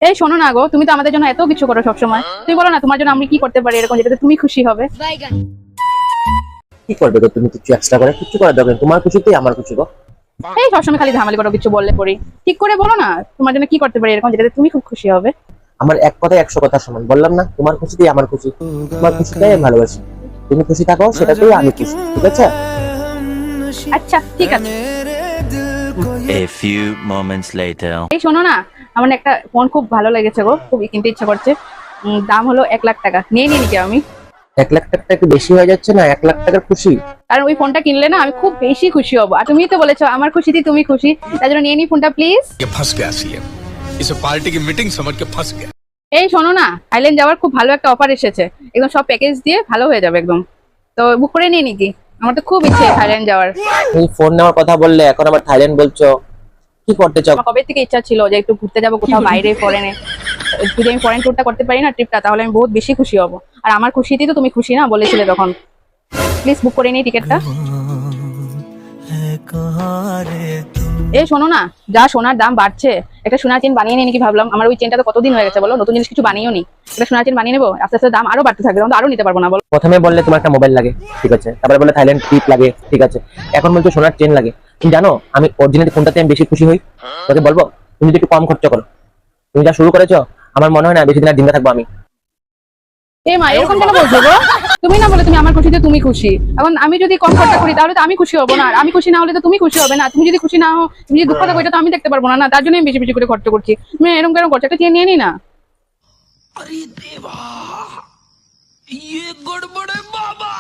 এই শোনো না গো, তুমি তো আমাদের জন্য এত কিছু করো সবসময়। তুমি বলো না তোমার জন্য আমি কি করতে পারি এরকম যেটাতে তুমি খুশি হবে। কি করবে গো তুমি কিছু এক্সট্রা করে? কিছু করার দরকার নেই, তোমার খুশিতেই আমার খুশি গো। এই সবসময় খালি ঝামেলি করো, কিছু বললে পড়ি। ঠিক করে বলো না তোমার জন্য কি করতে পারি এরকম যেটাতে তুমি খুব খুশি হবে। আমার এক কথায় 100 কথা সমান, বললাম না তোমার খুশিতেই আমার খুশি। তোমার খুশিটাই আমি ভালোবাসি, তুমি খুশি থাকো সেটাতেই আমি খুশি, ঠিক আছে? আচ্ছা ঠিক আছে। A few moments later. এই শোনো না, আমার না একটা ফোন খুব ভালো লেগেছে গো, খুব কিনতে ইচ্ছা করছে। দাম হলো 1 লাখ টাকা। নিয়ে নিই নাকি আমি? 1 লাখ টাকা একটু বেশি হয়ে যাচ্ছে না? 1 লাখ টাকার খুশি? কারণ ওই ফোনটা কিনলে না আমি খুব বেশি খুশি হব, আর তুমি তো বলেছো আমার খুশিতেই তুমি খুশি, তার জন্য নিয়ে নিই ফোনটা প্লিজ। ये फंस गया सीएम, इसे पार्टी की मीटिंग समझ के फंस गया। এই শোনো না, থাইল্যান্ড যাওয়ার খুব ভালো একটা অফার এসেছে, একদম সব প্যাকেজ দিয়ে ভালো হয়ে যাবে একদম। তো বুক করে নিয়ে নাকি? আমার তো খুব ইচ্ছে থাইল্যান্ড যাওয়ার। তুমি ফোন নেওয়ার কথা বললে, এখন আবার থাইল্যান্ড বলছো। কি করতে চাও? আমার কবে থেকে ইচ্ছা ছিল যে একটু ঘুরতে যাবো কোথাও বাইরে, ফরেনে। যদি আমি ফরেন ট্যুরটা করতে পারি না, ট্রিপটা, তাহলে আমি বহুত বেশি খুশি হব। আর আমার খুশিতেই তো তুমি খুশি না বলেছিলে তখন। প্লিজ বুক করে নিই টিকিটটা। এই শোনো না, যা সোনার দাম বাড়ছে, একটা সোনার চেন বানিয়ে নিই নাকি ভাবলাম। আমার ওই চেনটা তো কতদিন হয়ে গেছে বলো, নতুন জিনিস কিছু বানিয়েও নি। একটা সোনার চেন বানিয়ে নেবো, আস্তে আস্তে দাম আরো বাড়তে থাকবে, তখন তো আরো নিতে পারবো না বলো। প্রথমে বললে তোমার একটা মোবাইল লাগে, ঠিক আছে, তারপরে বললে থাইল্যান্ড ট্রিপ লাগে, ঠিক আছে, এখন বলছো সোনার চেন লাগে। তুমি জানো আমি অরিজিনালি কোনটাতে আমি বেশি খুশি হই? তোকে বলবো, তুমি যদি একটু কম খরচা করো। তুমি যা শুরু করেছো, আমার মনে হয় না বেশি দিন আর জিন্দা থাকবো আমি। এই মা এরকম কেন বলছো গো? তুমি না বলে তুমি আমার খুশিতে তুমি খুশি, এখন আমি যদি কম খরচা করি তাহলে তো আমি খুশি হবো না, আর আমি খুশি না হলে তো তুমি খুশি হবে না। তুমি যদি খুশি না হও, তুমি যদি দুঃখ থাকো, এটা তো আমি দেখতে পারবো না, না তার জন্য আমি বেশি বেশি করে খরচা করছি। তুমি এরকম কেন করছো? একটা চেন নিয়ে নি না। अरे देवा, ये गड़बड़ है बाबा।